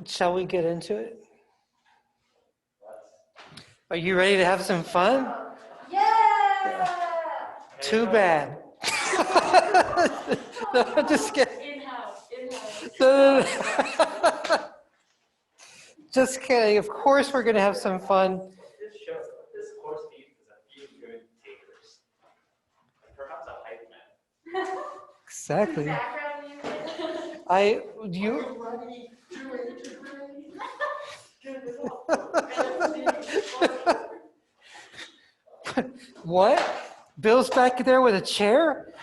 Shall we get into it? Are you ready to have some fun? Yeah! Too bad. No, just kidding. In-house. No. Just kidding. Of course we're going to have some fun. This shows that this course needs is a few good takers. And perhaps a hype man. Exactly. Background music. You. What? Bill's back there with a chair?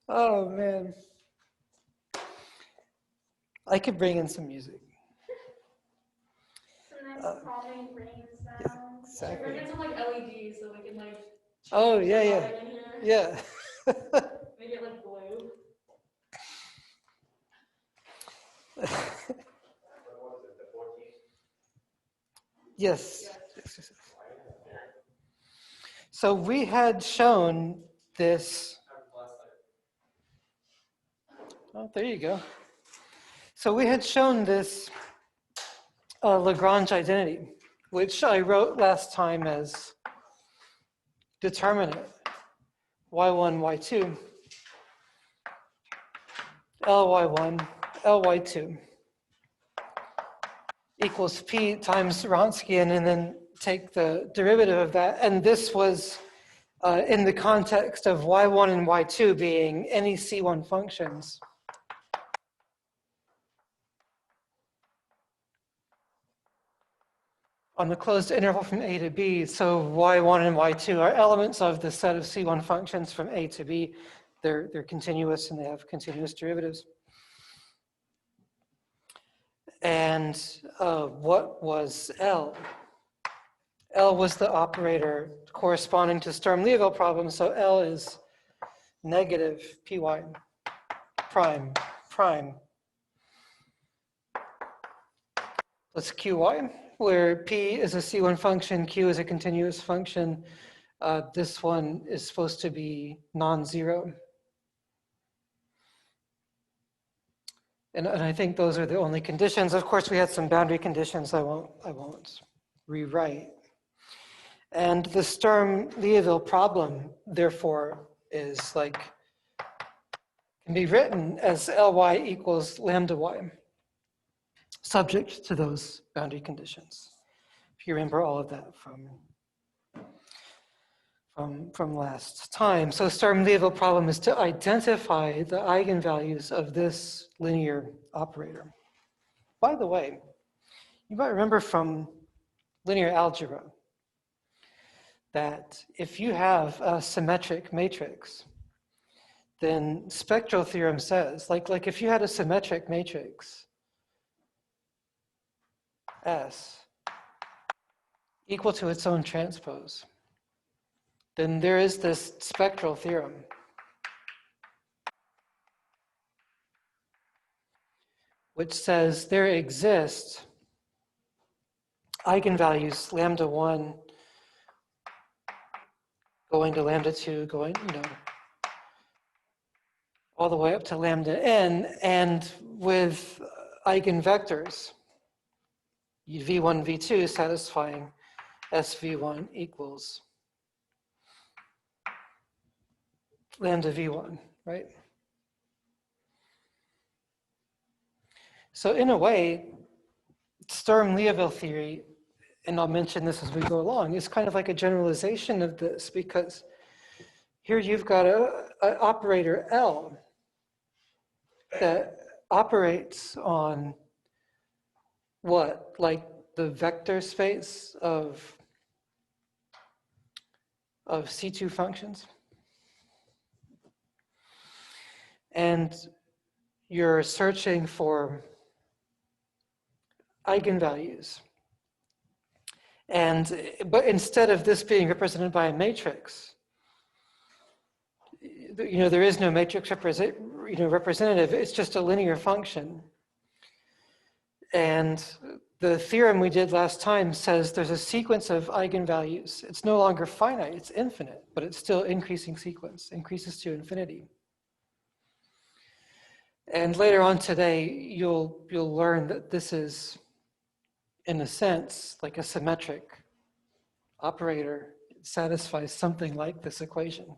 Oh, man. I could bring in some music. Some nice calming rain sounds. Exactly. Bring in some like LEDs so we can like. Oh, yeah. Yeah. Make it like blue. Yes. So we had shown this. Oh, there you go. So we had shown this Lagrange identity, which I wrote last time as determinant y1, y2, ly1, ly2 equals p times Wronskian, and then take the derivative of that. And this was in the context of y1 and y2 being any C1 functions. On the closed interval from A to B, so y1 and y2 are elements of the set of C1 functions from A to B. They're continuous and they have continuous derivatives. And what was L? L was the operator corresponding to Sturm-Liouville problem, so L is negative py prime plus qy, where p is a C1 function, q is a continuous function. This one is supposed to be non-zero. And I think those are the only conditions. Of course, we had some boundary conditions I won't rewrite. And the Sturm-Liouville problem, therefore, is like, can be written as Ly equals lambda y, subject to those boundary conditions. If you remember all of that from last time. So Sturm-Liouville problem is to identify the eigenvalues of this linear operator. By the way, you might remember from linear algebra that if you have a symmetric matrix, then spectral theorem says, like if you had a symmetric matrix, S equal to its own transpose, then there is this spectral theorem which says there exist eigenvalues lambda 1 going to lambda 2 going, all the way up to lambda n, and with eigenvectors v1, v2 satisfying SV1 equals lambda v1, right? So in a way, Sturm-Liouville theory, and I'll mention this as we go along, is kind of like a generalization of this, because here you've got an operator L that operates on what? Like the vector space of C2 functions. And you're searching for eigenvalues. But instead of this being represented by a matrix, there is no matrix representative, it's just a linear function. And the theorem we did last time says there's a sequence of eigenvalues. It's no longer finite, it's infinite, but it's still increasing sequence, increases to infinity. And later on today, you'll learn that this is, in a sense, like a symmetric operator. It satisfies something like this equation.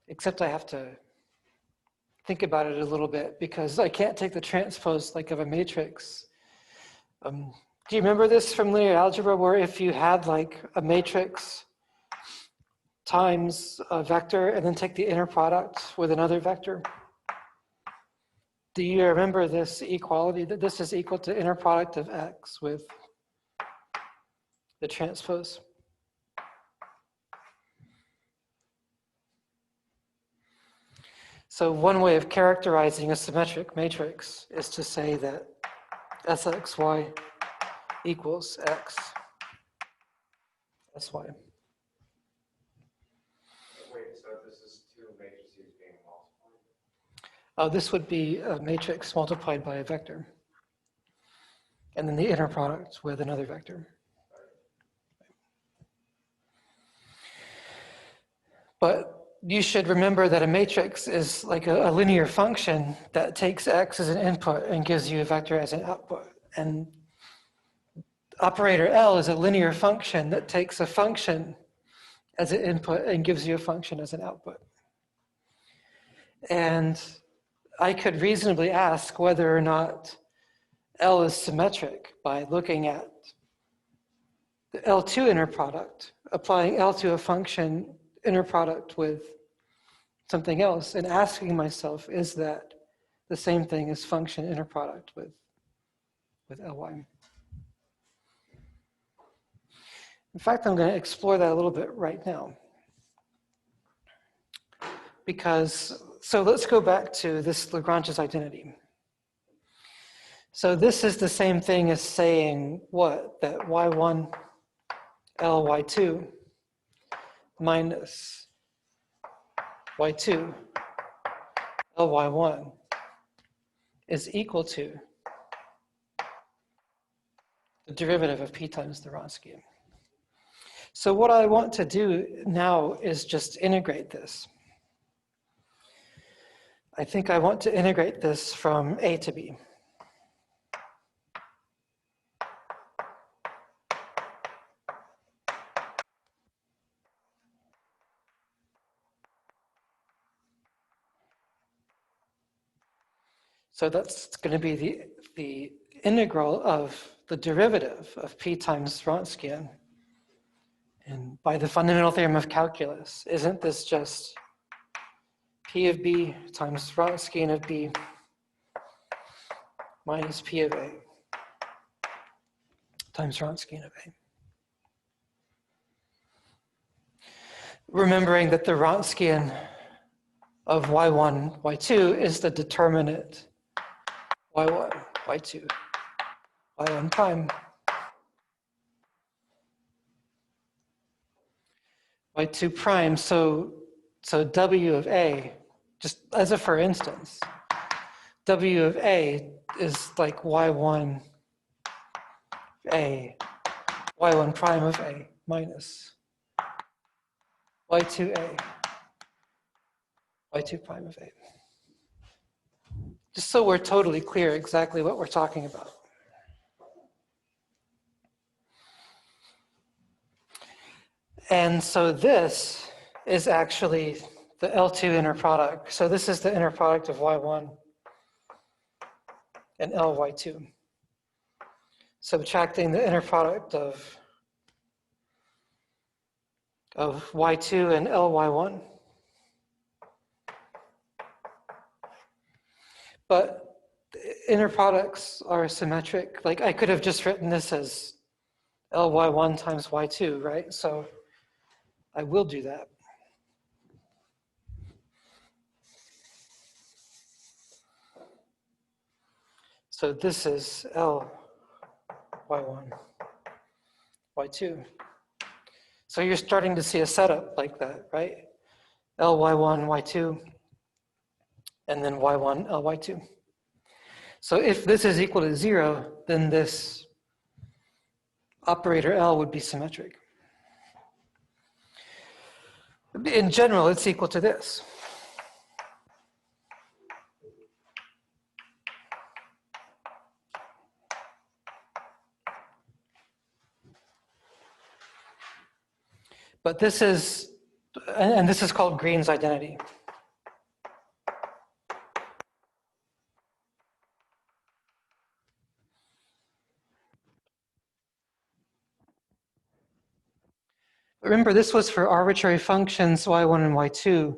Except I have to think about it a little bit because I can't take the transpose like of a matrix. Do you remember this from linear algebra where if you had like a matrix times a vector and then take the inner product with another vector? Do you remember this equality, that this is equal to inner product of x with the transpose? So one way of characterizing a symmetric matrix is to say that Sxy equals x sy. Wait, so this is two matrices being multiplied? Oh, this would be a matrix multiplied by a vector. And then the inner product with another vector. But you should remember that a matrix is like a linear function that takes x as an input and gives you a vector as an output. And operator L is a linear function that takes a function as an input and gives you a function as an output. And I could reasonably ask whether or not L is symmetric by looking at the L2 inner product, applying L to a function inner product with something else, and asking myself, is that the same thing as function inner product with Ly? In fact, I'm going to explore that a little bit right now. Because, so let's go back to this Lagrange's identity. So this is the same thing as saying what? That y1 Ly2 minus y2 Ly1 is equal to the derivative of p times the Wronskian. So what I want to do now is just integrate this. I think I want to integrate this from A to B. So that's going to be the integral of the derivative of p times Wronskian. And by the fundamental theorem of calculus, isn't this just p of b times Wronskian of b minus p of a times Wronskian of a? Remembering that the Wronskian of y1, y2 is the determinant y1, y2, y1 prime, y2 prime. So w of a, just as a for instance, w of a is like y1 a, y1 prime of a minus y2a, y2 prime of a. Just so we're totally clear exactly what we're talking about. And so this is actually the L2 inner product. So this is the inner product of y1 and Ly2. Subtracting the inner product of y2 and Ly1. But inner products are symmetric. Like I could have just written this as Ly1 times y2, right? So I will do that. So this is Ly1, y2. So you're starting to see a setup like that, right? Ly1, y2, and then y1, Ly2. So if this is equal to 0, then this operator L would be symmetric. In general, it's equal to this. But this is, and this is called Green's identity. Remember, this was for arbitrary functions y1 and y2.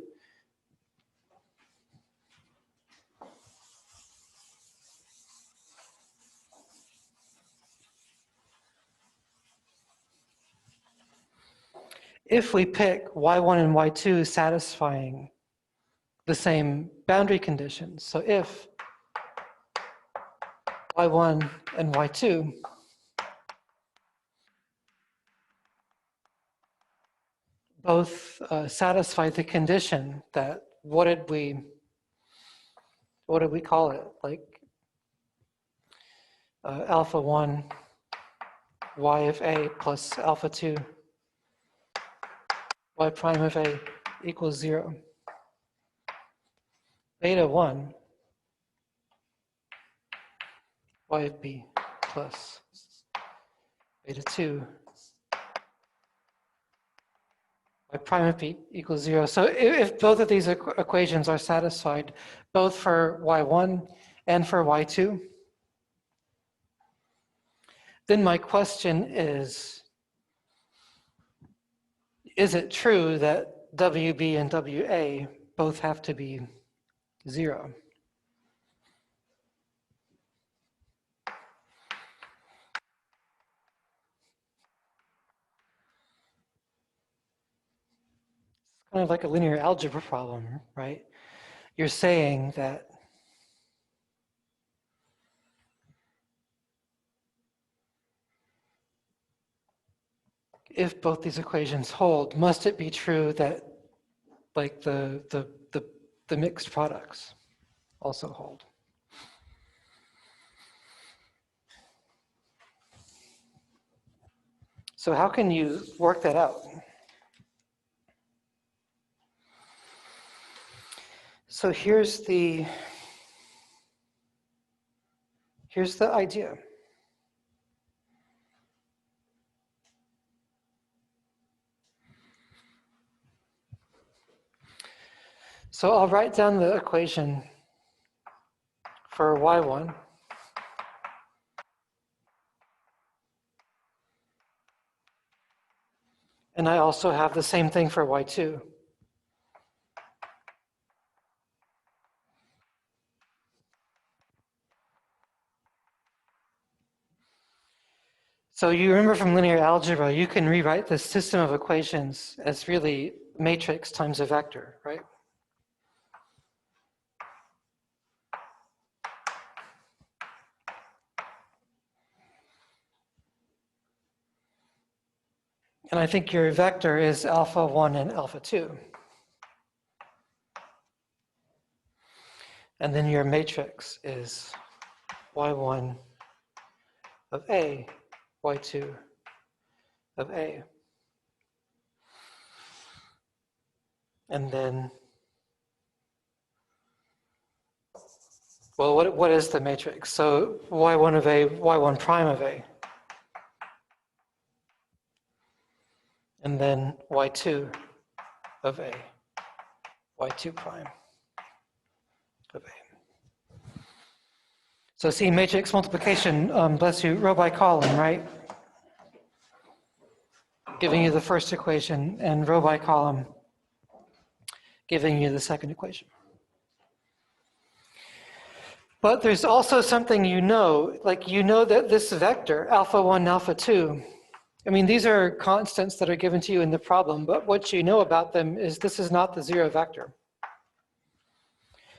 If we pick y1 and y2 satisfying the same boundary conditions, so if y1 and y2 both satisfy the condition that, what did we call it? Like alpha 1 y of a plus alpha 2 y prime of a equals 0. Beta 1 y of b plus beta 2 y prime of b equals 0. So if both of these equations are satisfied, both for y1 and for y2, then my question is it true that WB and WA both have to be 0? It's kind of like a linear algebra problem, right? You're saying that if both these equations hold, must it be true that like the mixed products also hold? So how can you work that out? So here's the idea. So I'll write down the equation for y1. And I also have the same thing for y2. So you remember from linear algebra, you can rewrite this system of equations as really matrix times a vector, right? And I think your vector is alpha 1 and alpha 2. And then your matrix is y1 of A, y2 of A. And then, well, what is the matrix? So y1 of A, y1 prime of A. And then y2 of A, y2 prime of A. So see, matrix multiplication, bless you, row by column, right? Giving you the first equation, and row by column giving you the second equation. But there's also something like you know that this vector, alpha 1, alpha 2, I mean, these are constants that are given to you in the problem, but what you know about them is this is not the 0 vector.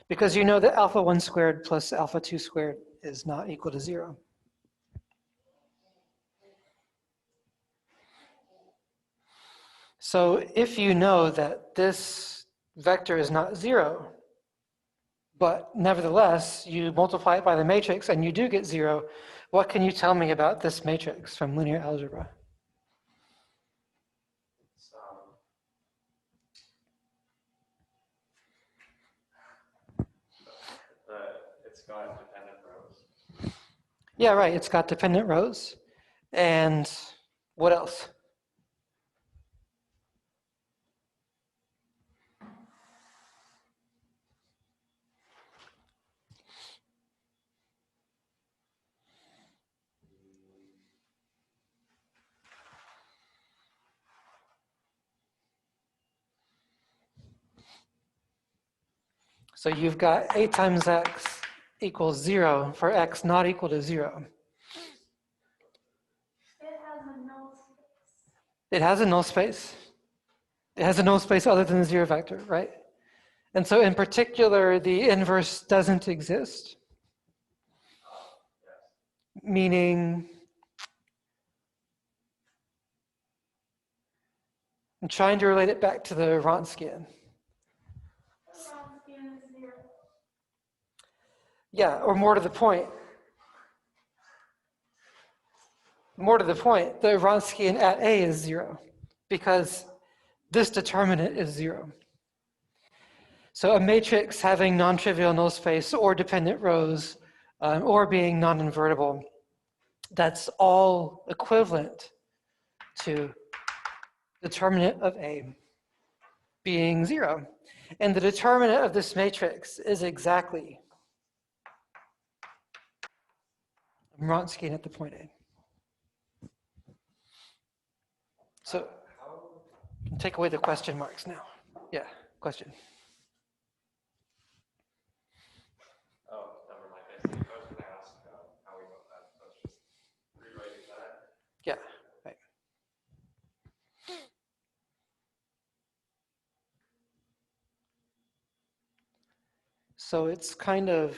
Because you know that alpha 1 squared plus alpha 2 squared is not equal to 0. So if you know that this vector is not 0, but nevertheless you multiply it by the matrix and you do get 0, what can you tell me about this matrix from linear algebra? It's got dependent rows. Yeah, right, it's got dependent rows. And what else? So you've got 8 times x equals 0 for x not equal to 0. It has a null space. It has a null space. It has a null space other than the 0 vector, right? And so in particular, the inverse doesn't exist, meaning I'm trying to relate it back to the Wronskian. Wronskian is 0. Yeah, or more to the point. More to the point, the Wronskian at A is 0 because this determinant is 0. So a matrix having non-trivial null space or dependent rows or being non-invertible, that's all equivalent to determinant of A being 0. And the determinant of this matrix is exactly Wronskian at the point A. So take away the question marks now. Yeah, question. Oh, never mind. I see. I was going to ask how we got that. I was just rewriting that. Yeah, right. So it's kind of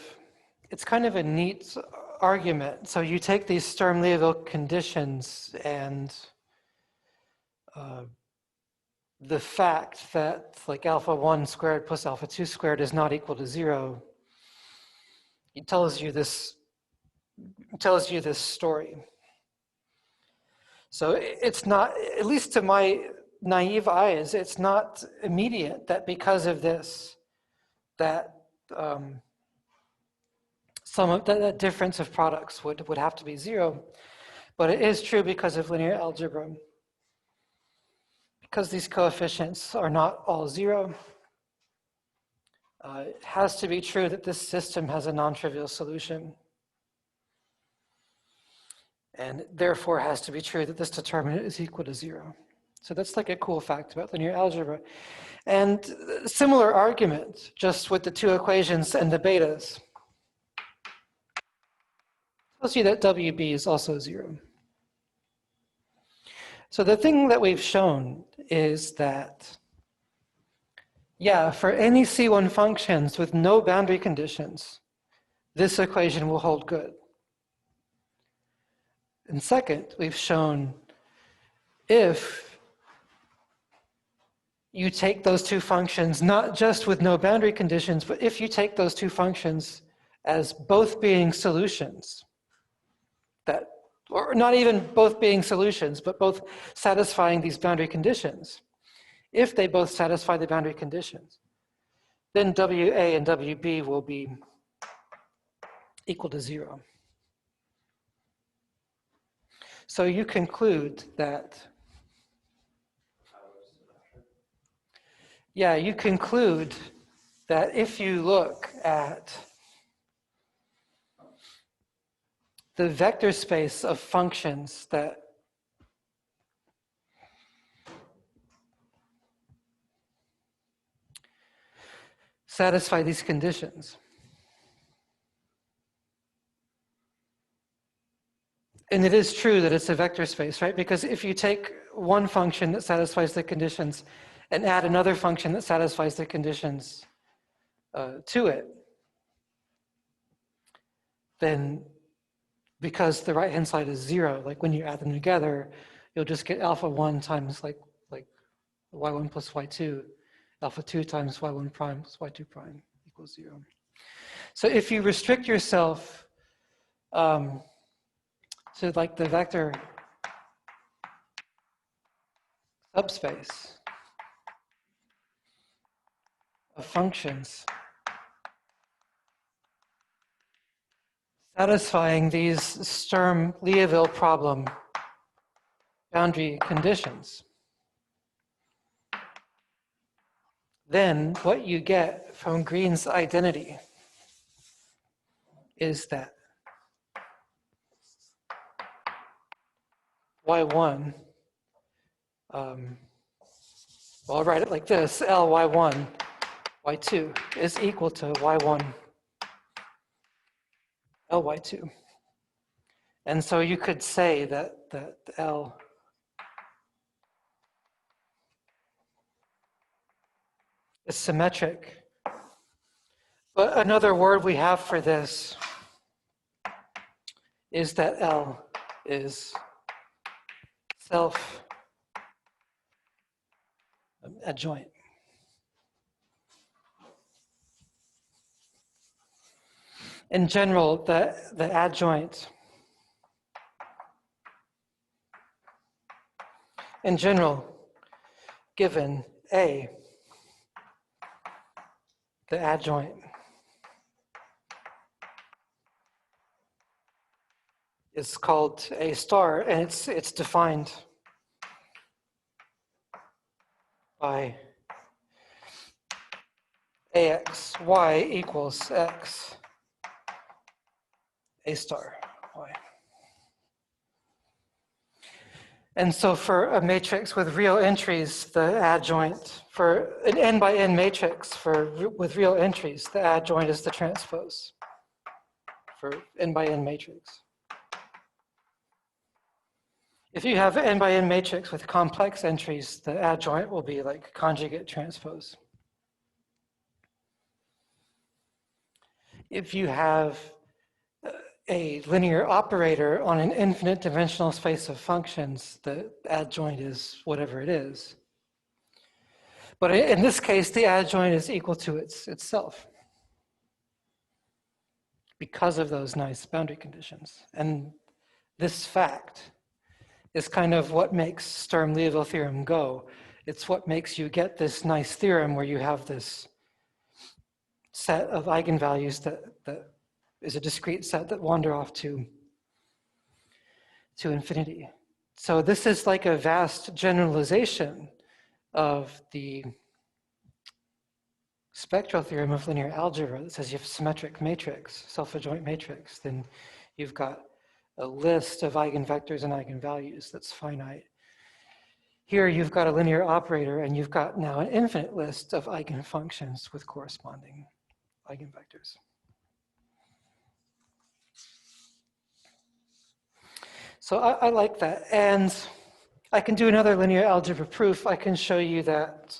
a neat argument. So you take these Sturm-Liouville conditions and the fact that like alpha 1 squared plus alpha 2 squared is not equal to 0, it tells you this story. So it's not, at least to my naive eyes, it's not immediate that because of this, that some of that difference of products would have to be 0. But it is true because of linear algebra. Because these coefficients are not all 0, it has to be true that this system has a non-trivial solution. And it therefore has to be true that this determinant is equal to 0. So that's like a cool fact about linear algebra. And similar argument, just with the 2 equations and the betas. Tells you that WB is also 0. So the thing that we've shown is that, yeah, for any C1 functions with no boundary conditions, this equation will hold good. And second, we've shown if you take those 2 functions, not just with no boundary conditions, but if you take those 2 functions as both being solutions, that, or not even both being solutions, but both satisfying these boundary conditions, if they both satisfy the boundary conditions, then WA and WB will be equal to 0. So you conclude that, yeah, you conclude that if you look at the vector space of functions that satisfy these conditions, and it is true that it's a vector space, right? Because if you take one function that satisfies the conditions and add another function that satisfies the conditions to it, then because the right-hand side is 0, like when you add them together, you'll just get alpha 1 times like y1 plus y2, alpha 2 times y1 prime plus y2 prime equals 0. So if you restrict yourself to like the vector subspace of functions satisfying these Sturm-Liouville problem boundary conditions, then what you get from Green's identity is that y1, well, I'll write it like this, Ly1 y2 is equal to y1 ly2. And so you could say that L is symmetric. But another word we have for this is that L is self-adjoint. In general, the adjoint, in general, given A, the adjoint is called A star, and it's defined by AX, Y equals X, A star, Y. And so for a matrix with real entries, the adjoint, for an n by n matrix with real entries, the adjoint is the transpose for n by n matrix. If you have n by n matrix with complex entries, the adjoint will be like conjugate transpose. If you have a linear operator on an infinite dimensional space of functions, the adjoint is whatever it is. But in this case, the adjoint is equal to itself because of those nice boundary conditions. And this fact is kind of what makes Sturm-Liouville theorem go. It's what makes you get this nice theorem where you have this set of eigenvalues that is a discrete set that wander off to infinity. So this is like a vast generalization of the spectral theorem of linear algebra that says you have a symmetric matrix, self-adjoint matrix, then you've got a list of eigenvectors and eigenvalues that's finite. Here you've got a linear operator and you've got now an infinite list of eigenfunctions with corresponding eigenvectors. So I like that. And I can do another linear algebra proof. I can show you that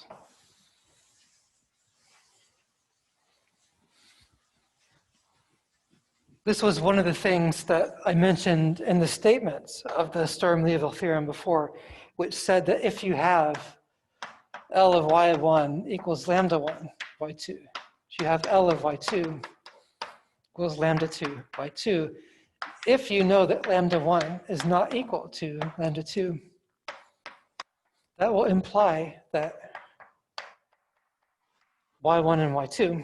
this was one of the things that I mentioned in the statements of the Sturm-Liouville theorem before, which said that if you have L of y1 equals lambda 1 y2, if you have L of y2 equals lambda 2 y2, if you know that lambda 1 is not equal to lambda 2, that will imply that y1 and y2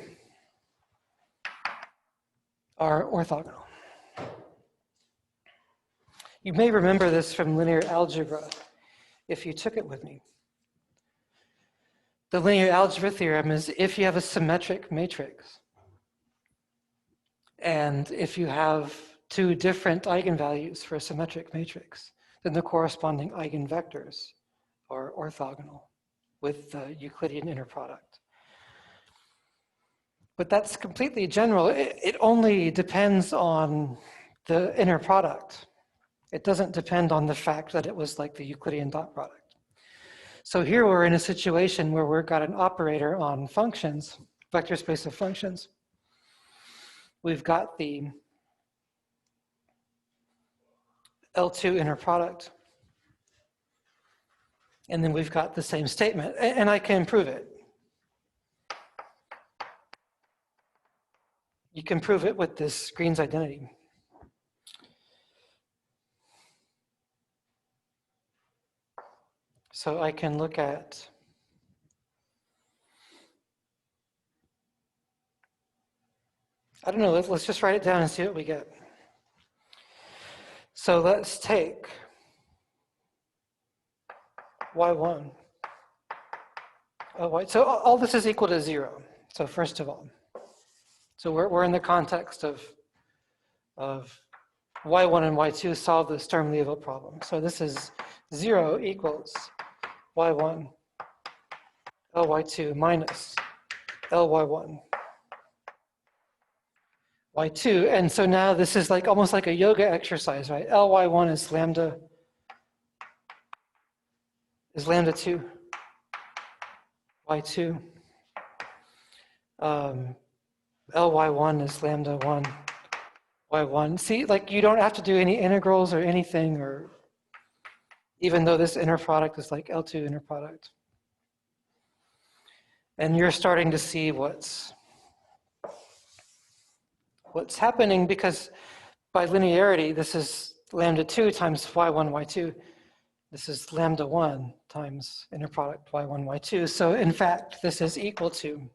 are orthogonal. You may remember this from linear algebra if you took it with me. The linear algebra theorem is if you have a symmetric matrix, and if you have two different eigenvalues for a symmetric matrix, then the corresponding eigenvectors are orthogonal with the Euclidean inner product. But that's completely general. It only depends on the inner product. It doesn't depend on the fact that it was like the Euclidean dot product. So here we're in a situation where we've got an operator on functions, vector space of functions. We've got the L2 inner product. And then we've got the same statement, and I can prove it. You can prove it with this Green's identity. So I can look at I don't know, let's just write it down and see what we get. So let's take y1. So all this is equal to 0. So first of all, so we're in the context of y1 and y2 solve the Sturm-Liouville problem. So this is 0 equals y1 ly2 minus ly1, y2. And so now this is like almost like a yoga exercise, right? ly1 is lambda 2, y2. Ly1 is lambda 1, y1. See, like you don't have to do any integrals or anything, or even though this inner product is like L2 inner product. And you're starting to see what's happening, because by linearity, this is lambda 2 times y1, y2. This is lambda 1 times inner product y1, y2. So in fact, this is equal to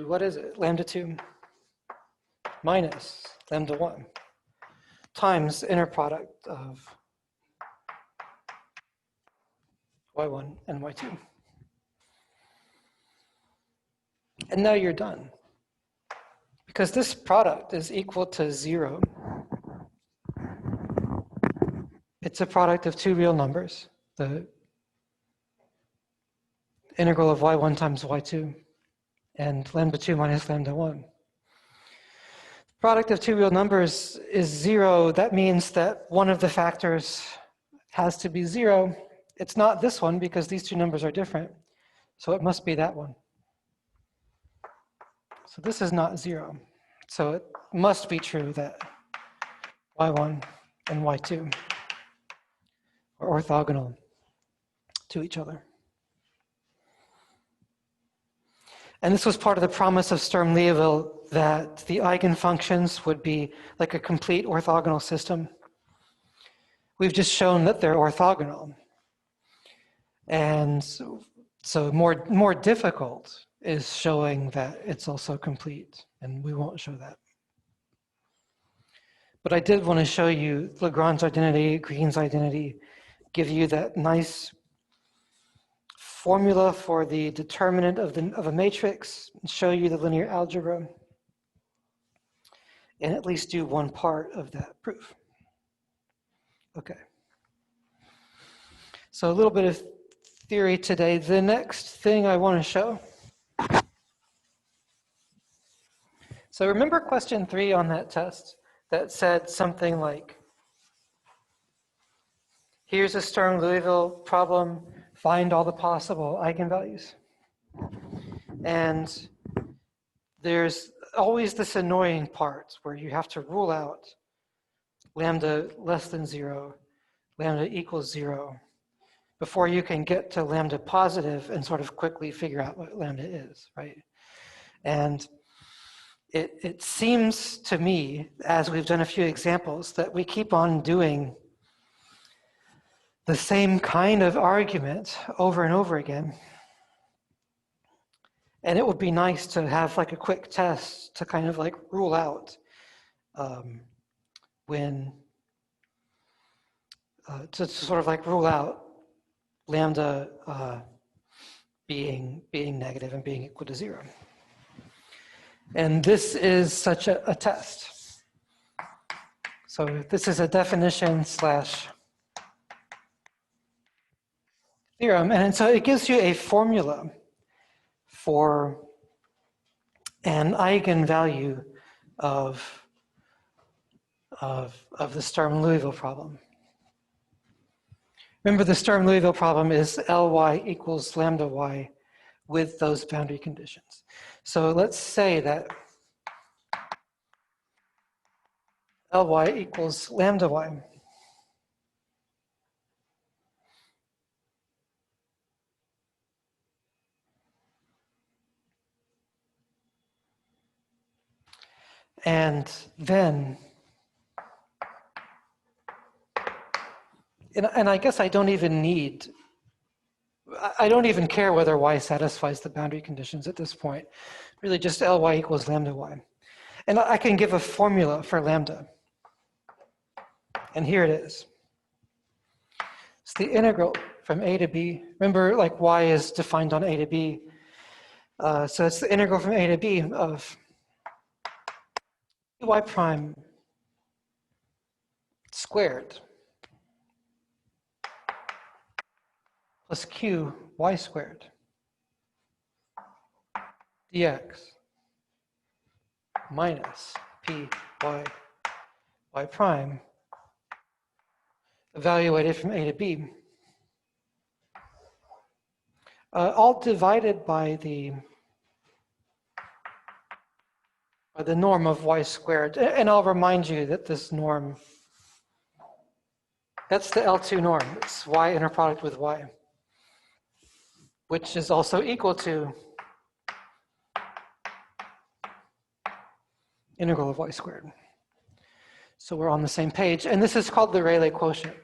what is it? Lambda 2 minus lambda 1 times inner product of y1 and y2. And now you're done. Because this product is equal to 0. It's a product of two real numbers, the integral of y1 times y2 and lambda 2 minus lambda 1. Product of two real numbers is 0. That means that one of the factors has to be 0. It's not this one because these two numbers are different. So it must be that one. So this is not 0. So it must be true that y1 and y2 are orthogonal to each other. And this was part of the promise of Sturm-Liouville, that the eigenfunctions would be like a complete orthogonal system. We've just shown that they're orthogonal. And so more difficult is showing that it's also complete, and we won't show that. But I did want to show you Lagrange's identity, Green's identity, give you that nice formula for the determinant of a matrix, show you the linear algebra, and at least do one part of that proof. Okay. So a little bit of theory today. The next thing I want to show. So remember question 3 on that test that said something like, here's a Sturm-Liouville problem, find all the possible eigenvalues. And there's always this annoying part where you have to rule out lambda less than 0, lambda equals 0, before you can get to lambda positive and sort of quickly figure out what lambda is, right? And it seems to me, as we've done a few examples, that we keep on doing the same kind of argument over and over again. And it would be nice to have like a quick test to kind of like rule out to sort of like rule out lambda being negative and being equal to 0. And this is such a test. So this is a definition / theorem. And so it gives you a formula for an eigenvalue of the Sturm-Liouville problem. Remember, the Sturm-Liouville problem is Ly equals lambda y with those boundary conditions. So let's say that Ly equals lambda y. And then, and I guess I don't even care whether y satisfies the boundary conditions at this point. Really just Ly equals lambda y. And I can give a formula for lambda. And here it is. It's the integral from a to b. Remember, like y is defined on a to b. So it's the integral from a to b of y prime squared plus q y squared dx minus py y prime evaluated from a to b, all divided by the norm of y squared. And I'll remind you that this norm, that's the L2 norm. It's y inner product with y, which is also equal to integral of y squared. So we're on the same page. And this is called the Rayleigh quotient.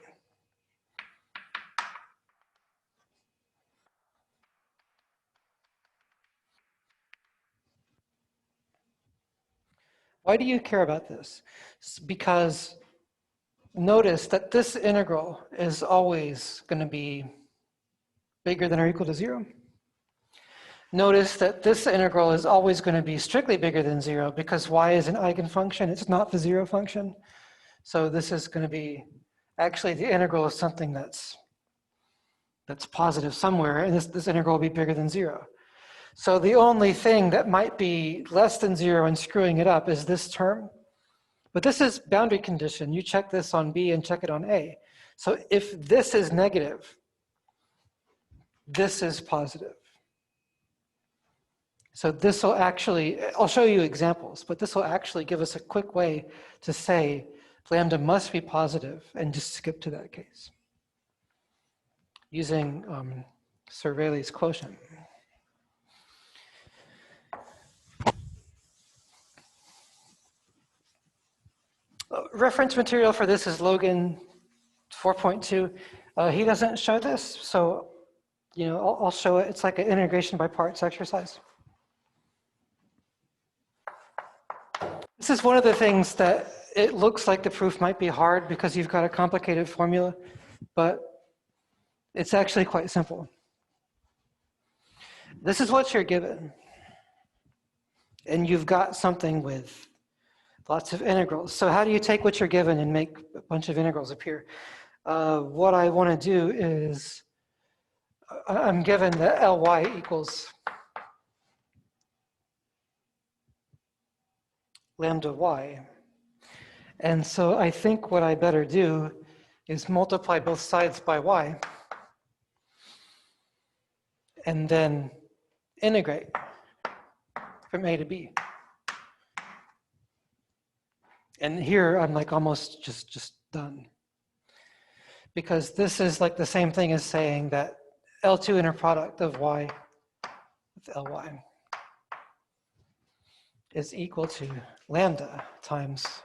Why do you care about this? Because notice that this integral is always going to be bigger than or equal to 0. Notice that this integral is always going to be strictly bigger than 0 because y is an eigenfunction. It's not the 0 function. So this is going to be actually the integral of something that's positive somewhere, and this integral will be bigger than 0. So the only thing that might be less than 0 and screwing it up is this term. But this is boundary condition. You check this on B and check it on A. So if this is negative, this is positive. So this will actually, I'll show you examples, but this will actually give us a quick way to say lambda must be positive and just skip to that case using Sir Rayleigh's quotient. Reference material for this is Logan 4.2. He doesn't show this, so I'll show it. It's like an integration by parts exercise. This is one of the things that it looks like the proof might be hard because you've got a complicated formula, but it's actually quite simple. This is what you're given. And you've got something with lots of integrals. So how do you take what you're given and make a bunch of integrals appear? What I want to do is, I'm given that Ly equals lambda y. And so I think what I better do is multiply both sides by y and then integrate from a to b. And here I'm like almost just done. Because this is like the same thing as saying that L2 inner product of y with Ly is equal to lambda times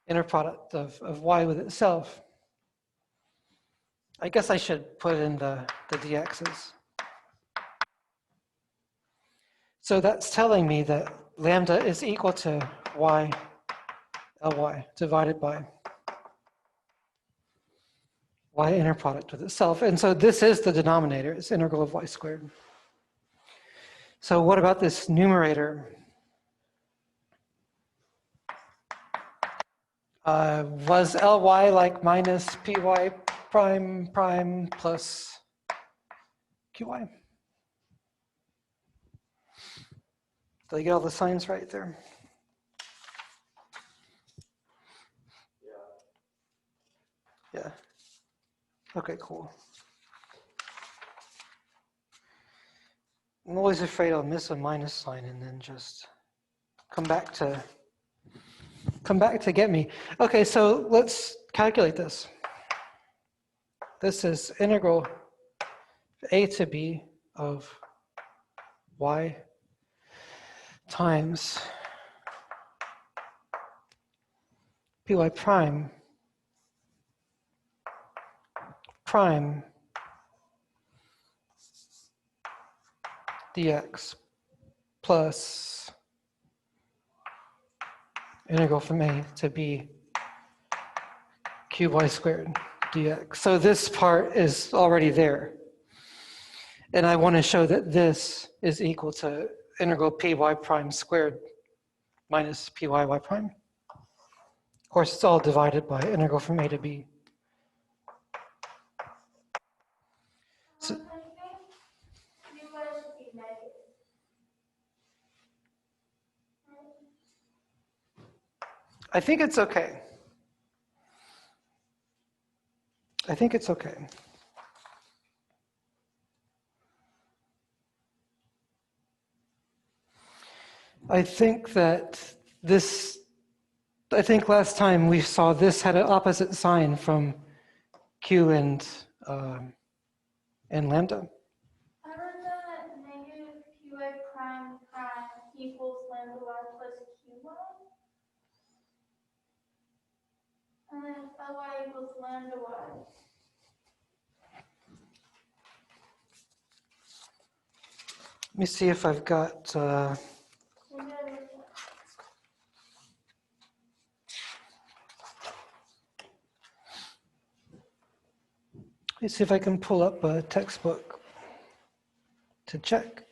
inner product of y with itself. I guess I should put in the dx's. So that's telling me that lambda is equal to y Ly divided by y inner product with itself. And so this is the denominator. It's integral of y squared. So what about this numerator? Was Ly like minus py prime plus qy? Did I get all the signs right there? Yeah. Okay, cool. I'm always afraid I'll miss a minus sign and then just come back to get me. Okay, so let's calculate this. This is integral a to b of y times py prime dx plus integral from a to b qy squared dx. So this part is already there. And I want to show that this is equal to integral py prime squared minus py y prime. Of course, it's all divided by integral from a to b. So, You guys should be negative. I think it's okay. I think it's okay. I think that I think last time we saw this had an opposite sign from Q and lambda. I wrote down that negative QA prime prime equals lambda y plus QY. And then Ly equals lambda y. Let me see if I've got, Maybe I wrote that. let me see if I can pull up a textbook to check.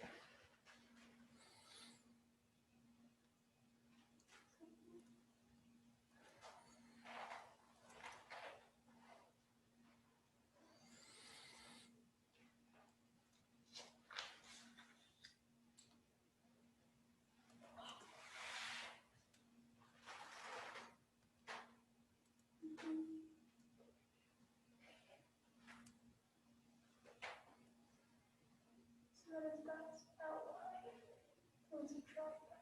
So that is that's Ly. Let's subtract that.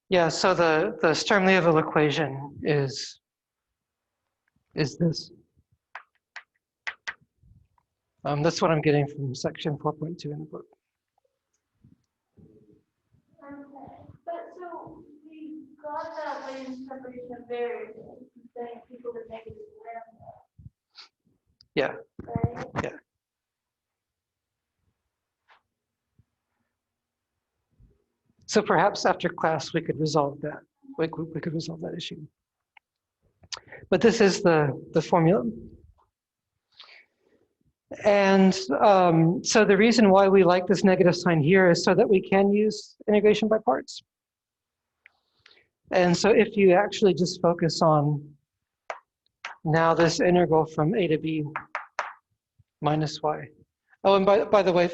Yeah, so the Sturm-Liouville equation is this. That's what I'm getting from section 4.2 in the book. Okay. But so we got that by separation of variables, saying people with negative lambda, Yeah, right? yeah. So perhaps after class we could resolve that. We could resolve that issue. But this is the formula. And so the reason why we like this negative sign here is so that we can use integration by parts. And so if you actually just focus on now this integral from a to b minus y. Oh, and by the way,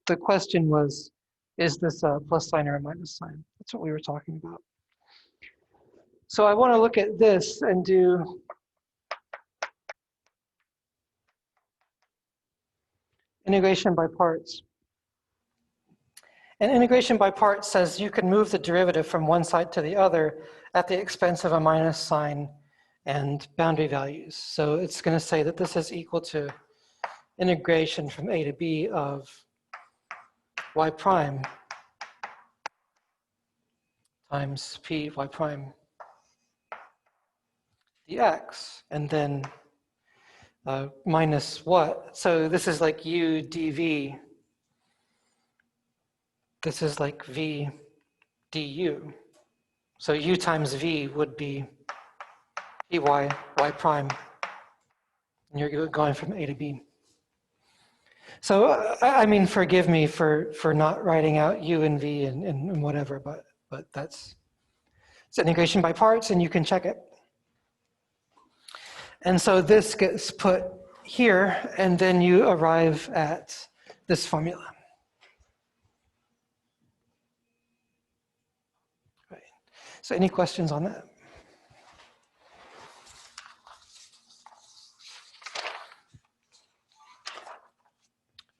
the question was, is this a plus sign or a minus sign? That's what we were talking about. So I want to look at this and do integration by parts. And integration by parts says you can move the derivative from one side to the other at the expense of a minus sign and boundary values. So it's going to say that this is equal to integration from a to b of y prime times p y prime dx, and then minus what? So this is like u dv. This is like v du. So u times v would be py y prime. And you're going from a to b. So I mean, forgive me for not writing out u and v and whatever, but it's integration by parts, and you can check it. And so this gets put here, and then you arrive at this formula. Right. So any questions on that?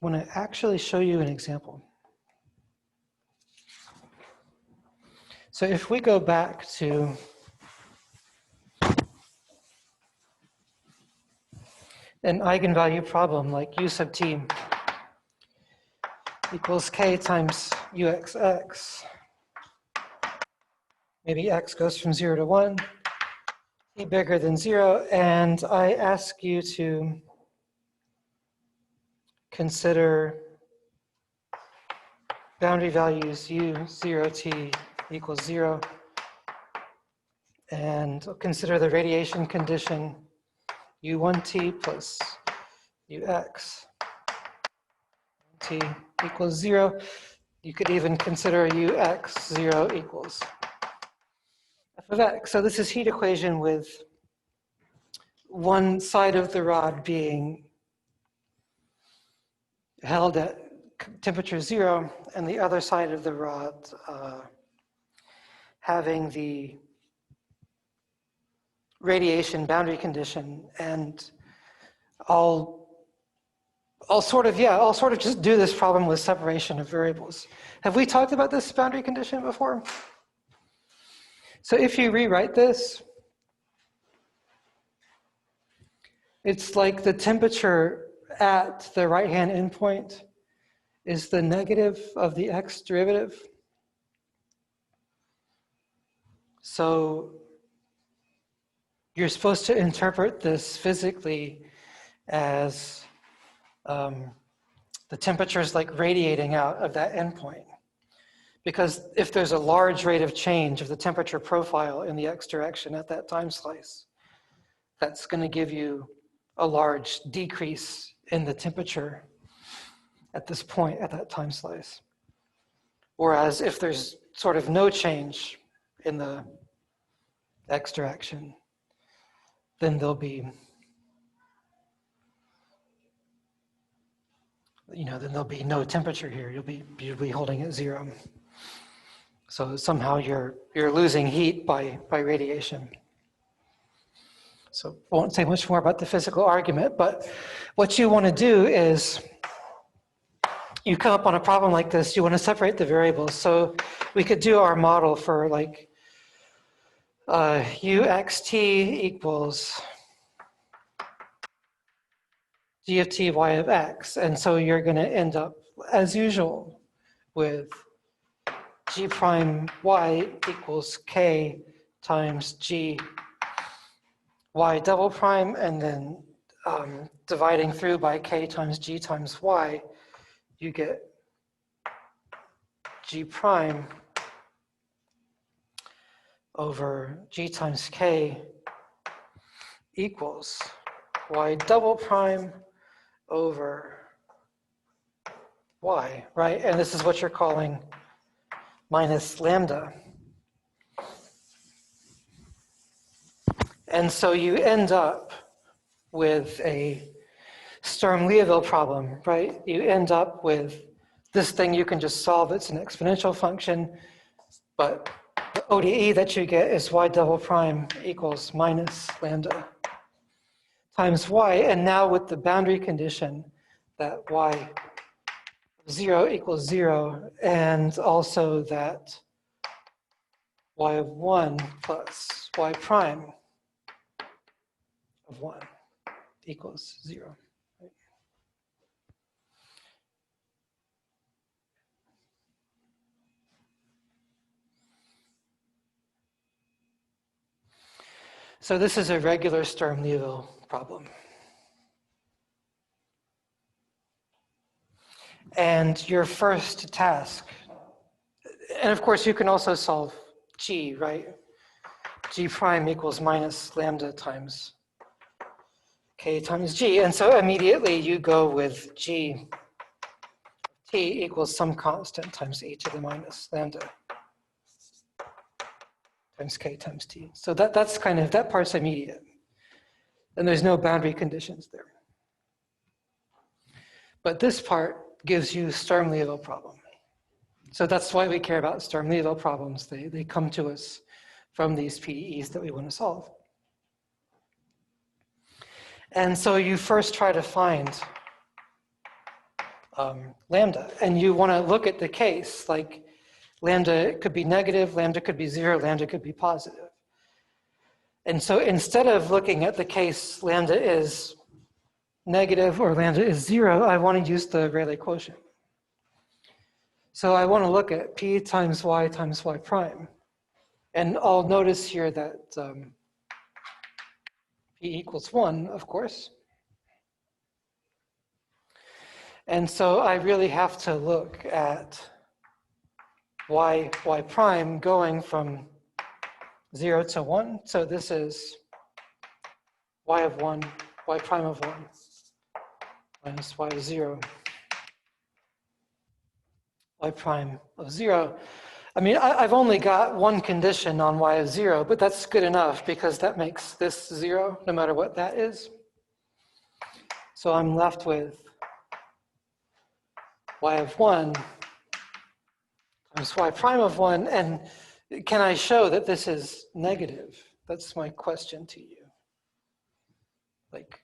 I want to actually show you an example. So if we go back to an eigenvalue problem like u sub t equals k times uxx. Maybe x goes from 0 to 1, t bigger than 0, and I ask you to consider boundary values u0t equals 0, and consider the radiation condition u1t plus ux t equals 0. You could even consider ux 0 equals f of x. So this is heat equation with one side of the rod being held at temperature 0, and the other side of the rod having the radiation boundary condition. And I'll sort of just do this problem with separation of variables. Have we talked about this boundary condition before? So if you rewrite this, it's like the temperature at the right-hand endpoint is the negative of the x derivative. So you're supposed to interpret this physically as the temperature is like radiating out of that endpoint. Because if there's a large rate of change of the temperature profile in the x direction at that time slice, that's going to give you a large decrease in the temperature at this point at that time slice. Whereas if there's sort of no change in the x direction, then there'll be, then there'll be no temperature here. You'll be holding it 0. So somehow you're losing heat by radiation. So I won't say much more about the physical argument, but what you want to do is you come up on a problem like this, you want to separate the variables. So we could do our model for like uxt equals g of t y of x. And so you're going to end up, as usual, with g prime y equals k times g y double prime, and then dividing through by k times g times y, you get g prime over g times k equals y double prime over y, right? And this is what you're calling minus lambda. And so you end up with a Sturm-Liouville problem, right? You end up with this thing you can just solve. It's an exponential function, but the ODE that you get is y double prime equals minus lambda times y. And now with the boundary condition that y 0 equals 0, and also that y of 1 plus y prime of 1 equals 0. Right? So this is a regular Sturm-Liouville problem. And your first task, and of course you can also solve g, right? G prime equals minus lambda times k times g. And so immediately you go with g t equals some constant times e to the minus lambda times k times t. So that's kind of, that part's immediate. And there's no boundary conditions there. But this part gives you Sturm-Liouville problem. So that's why we care about Sturm-Liouville problems. They come to us from these PDEs that we want to solve. And so you first try to find lambda, and you want to look at the case, like lambda could be negative, lambda could be 0, lambda could be positive. And so instead of looking at the case lambda is negative or lambda is 0, I want to use the Rayleigh quotient. So I want to look at p times y prime. And I'll notice here that p equals 1, of course. And so I really have to look at y prime going from 0 to 1. So this is y of 1, y prime of 1, minus y of 0, y prime of 0. I mean, I've only got one condition on y of 0, but that's good enough because that makes this 0, no matter what that is. So I'm left with y of 1 times y prime of 1. And can I show that this is negative? That's my question to you. Like,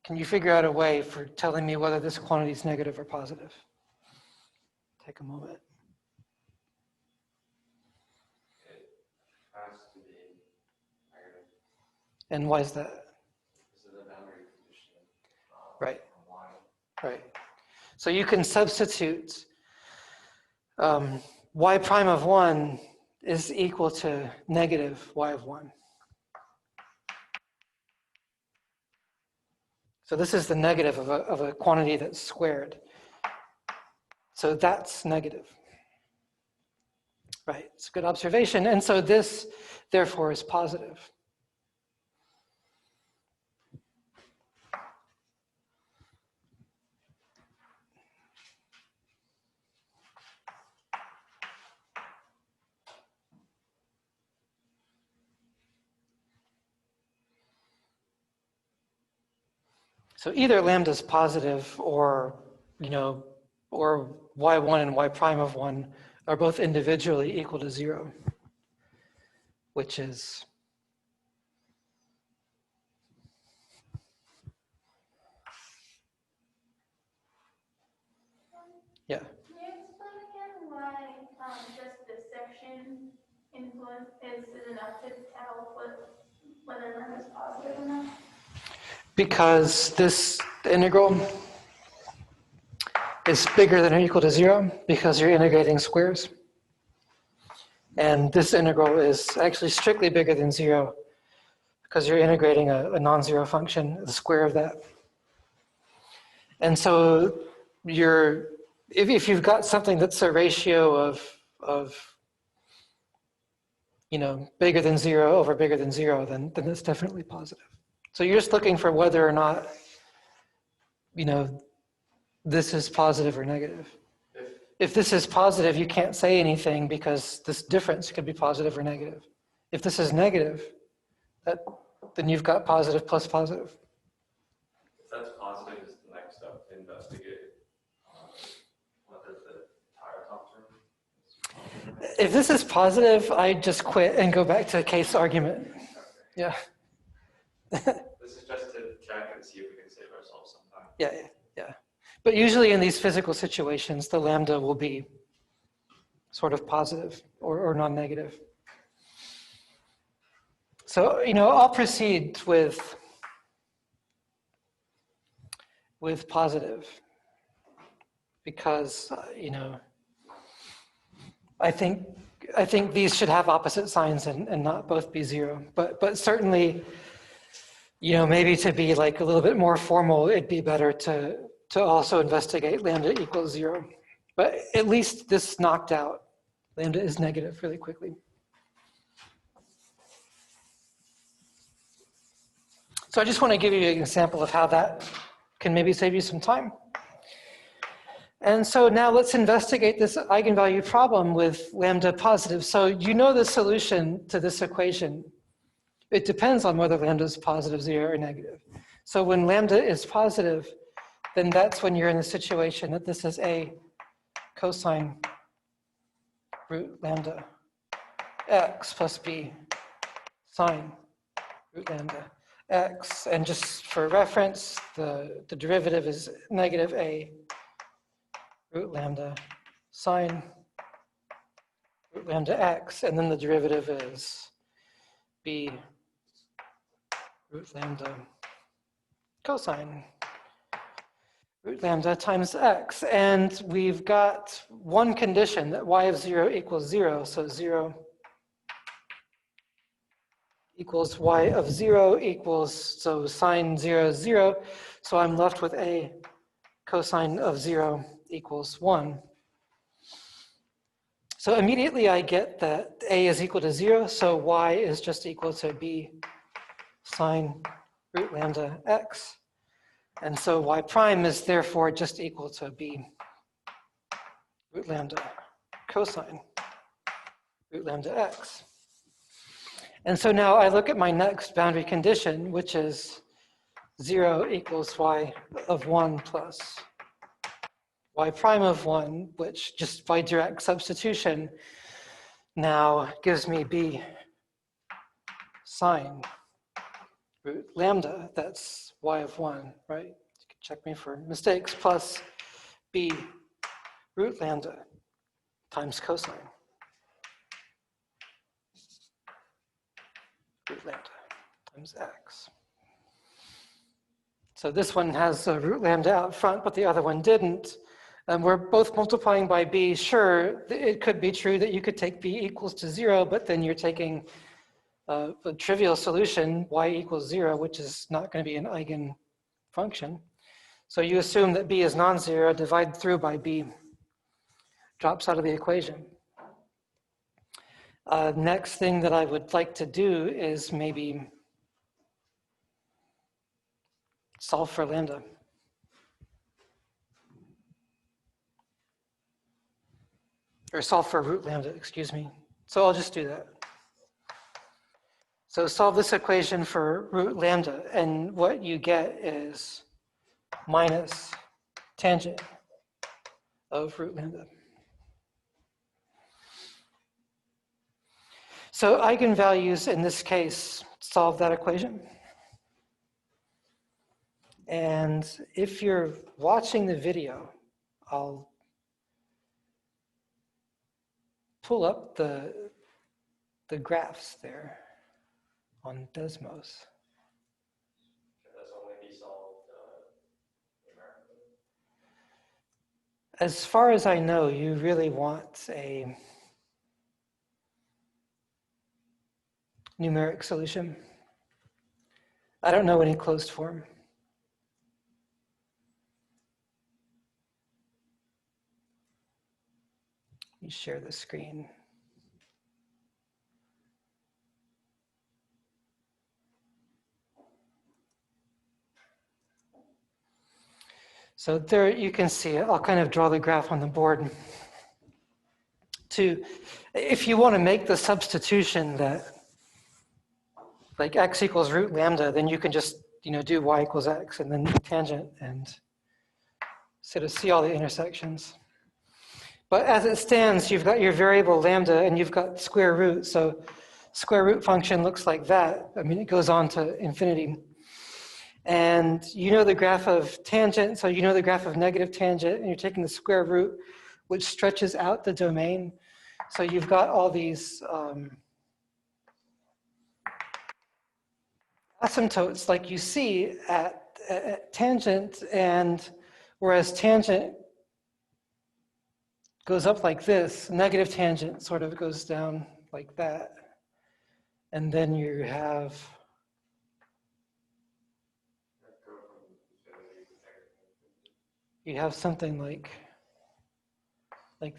can you figure out a way for telling me whether this quantity is negative or positive? Take a moment. It has to be negative. And why is that? This is a boundary condition. Right. On y. Right. So you can substitute y prime of 1 is equal to negative y of 1. So this is the negative of a quantity that's squared. So that's negative. Right, it's a good observation. And so this, therefore, is positive. So either lambda is positive or, or y1 and y prime of 1 are both individually equal to 0, which is yeah. Can you explain again why just this section influence is enough to tell whether lambda is positive or not? Because this integral is bigger than or equal to 0 because you're integrating squares. And this integral is actually strictly bigger than 0 because you're integrating a non-zero function, the square of that. And so if you've got something that's a ratio of bigger than 0 over bigger than 0, then it's definitely positive. So you're just looking for whether or not, this is positive or negative. If this is positive, you can't say anything because this difference could be positive or negative. If this is negative, then you've got positive plus positive. If that's positive, is the next step to investigate whether the tire topter is positive? If this is positive, I just quit and go back to case argument. Yeah. This is just to check and see if we can save ourselves some time. Yeah. But usually in these physical situations, the lambda will be sort of positive or non-negative. So, I'll proceed with positive because, I think these should have opposite signs and not both be 0. But certainly, maybe to be like a little bit more formal, it'd be better to also investigate lambda equals 0. But at least this knocked out lambda is negative really quickly. So I just want to give you an example of how that can maybe save you some time. And so now let's investigate this eigenvalue problem with lambda positive. So the solution to this equation. It depends on whether lambda is positive, 0, or negative. So when lambda is positive, then that's when you're in the situation that this is a cosine root lambda x plus b sine root lambda x. And just for reference, the derivative is negative a root lambda sine root lambda x. And then the derivative is b root lambda cosine root lambda times x. And we've got one condition that y of 0 equals 0. So 0 equals y of 0 equals, so sine 0 is 0. So I'm left with a cosine of 0 equals 1. So immediately I get that a is equal to 0. So y is just equal to b sine root lambda x. And so y prime is therefore just equal to b root lambda cosine root lambda x. And so now I look at my next boundary condition, which is 0 equals y of 1 plus y prime of 1, which just by direct substitution now gives me b sine root lambda, that's y of 1, right? You can check me for mistakes, plus b root lambda times cosine root lambda times x. So this one has a root lambda out front, but the other one didn't. And we're both multiplying by b. Sure, it could be true that you could take b equals to 0, but then you're taking a trivial solution, y equals 0, which is not going to be an eigenfunction. So you assume that b is non-zero, divide through by b, drops out of the equation. Next thing that I would like to do is maybe solve for lambda. Or solve for root lambda, excuse me. So I'll just do that. So solve this equation for root lambda, and what you get is minus tangent of root lambda. So eigenvalues in this case solve that equation. And if you're watching the video, I'll pull up the graphs there on Desmos. Can this only be solved numerically? As far as I know, you really want a numeric solution. I don't know any closed form. Let me share the screen. So there you can see it. I'll kind of draw the graph on the board. If you want to make the substitution that like x equals root lambda, then you can just do y equals x and then tangent and sort of see all the intersections. But as it stands, you've got your variable lambda and you've got square root. So square root function looks like that. I mean, it goes on to infinity. And you know the graph of tangent, so you know the graph of negative tangent, and you're taking the square root, which stretches out the domain. So you've got all these asymptotes like you see at tangent, and whereas tangent goes up like this, negative tangent sort of goes down like that. And then you have something like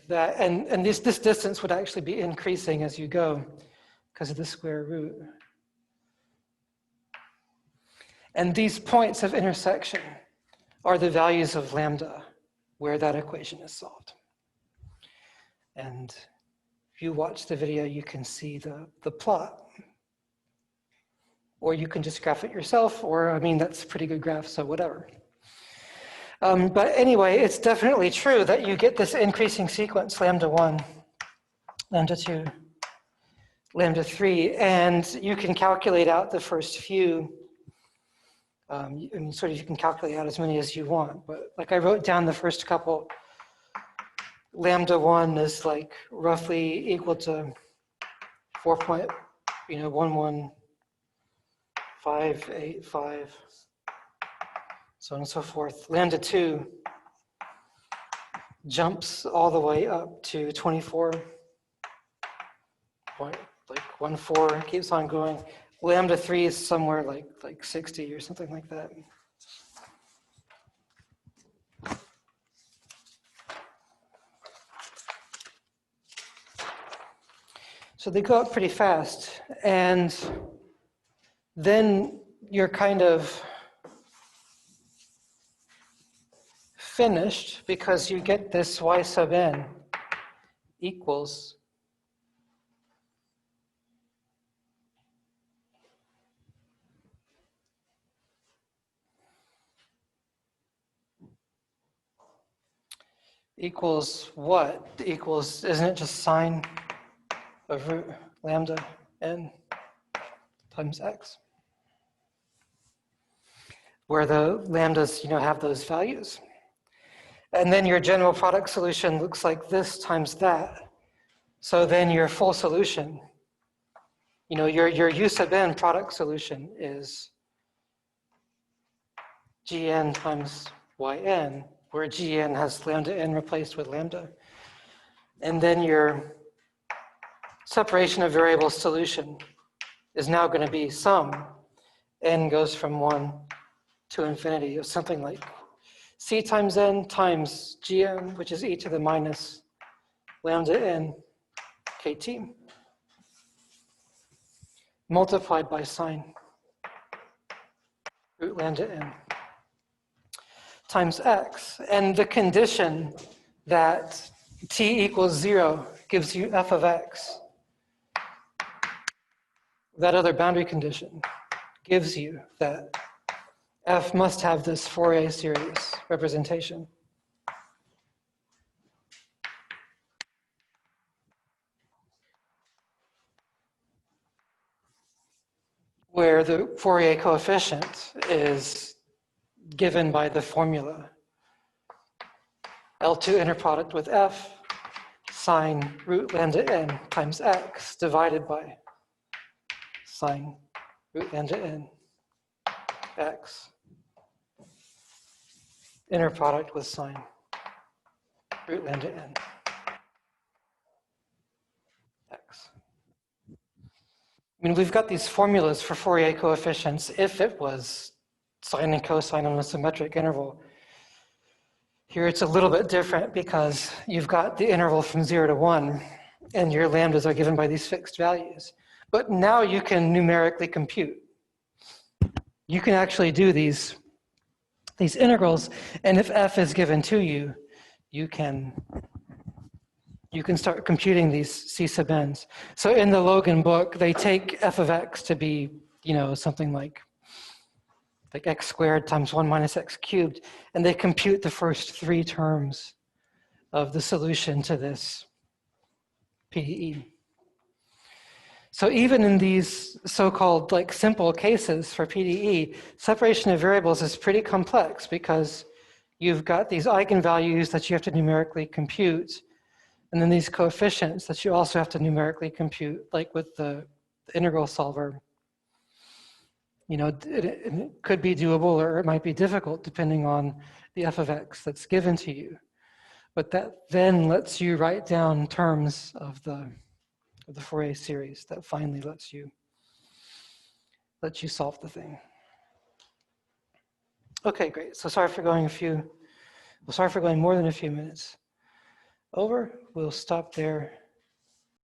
that. And this distance would actually be increasing as you go because of the square root. And these points of intersection are the values of lambda where that equation is solved. And if you watch the video, you can see the plot. Or you can just graph it yourself, or I mean, that's a pretty good graph, so whatever. But anyway, it's definitely true that you get this increasing sequence, lambda 1, lambda 2, lambda 3, and you can calculate out the first few. I mean, sort of you can calculate out as many as you want, but like I wrote down the first couple, lambda 1 is like roughly equal to 4.11585, so on and so forth. Lambda 2 jumps all the way up to 24.14, keeps on going. Lambda 3 is somewhere like 60 or something like that. So they go up pretty fast, and then you're kind of finished because you get this y sub n equals equals what? Equals, isn't it just sine of root lambda n times x? Where the lambdas, have those values. And then your general product solution looks like this times that. So then your full solution, your u sub n product solution is gn times yn, where gn has lambda n replaced with lambda. And then your separation of variables solution is now going to be sum. N goes from 1 to infinity of something like c times n times gn, which is e to the minus lambda n kt, multiplied by sine root lambda n times x. And the condition that t equals 0 gives you f of x. That other boundary condition gives you that f must have this Fourier series representation. Where the Fourier coefficient is given by the formula L2 inner product with f sine root lambda n times x divided by sine root lambda n x inner product with sine root lambda n x. We've got these formulas for Fourier coefficients if it was sine and cosine on a symmetric interval. Here it's a little bit different because you've got the interval from 0 to 1 and your lambdas are given by these fixed values. But now you can numerically compute. You can actually do these integrals, and if f is given to you, you can start computing these c sub n's. So in the Logan book, they take f of x to be, something like x squared times 1 minus x cubed, and they compute the first 3 terms of the solution to this PDE. So even in these so-called simple cases for PDE, separation of variables is pretty complex because you've got these eigenvalues that you have to numerically compute, and then these coefficients that you also have to numerically compute, like with the integral solver. It could be doable or it might be difficult depending on the f of x that's given to you. But that then lets you write down terms of the Fourier series that finally lets you solve the thing. Okay, great. So sorry for going more than a few minutes over. We'll stop there.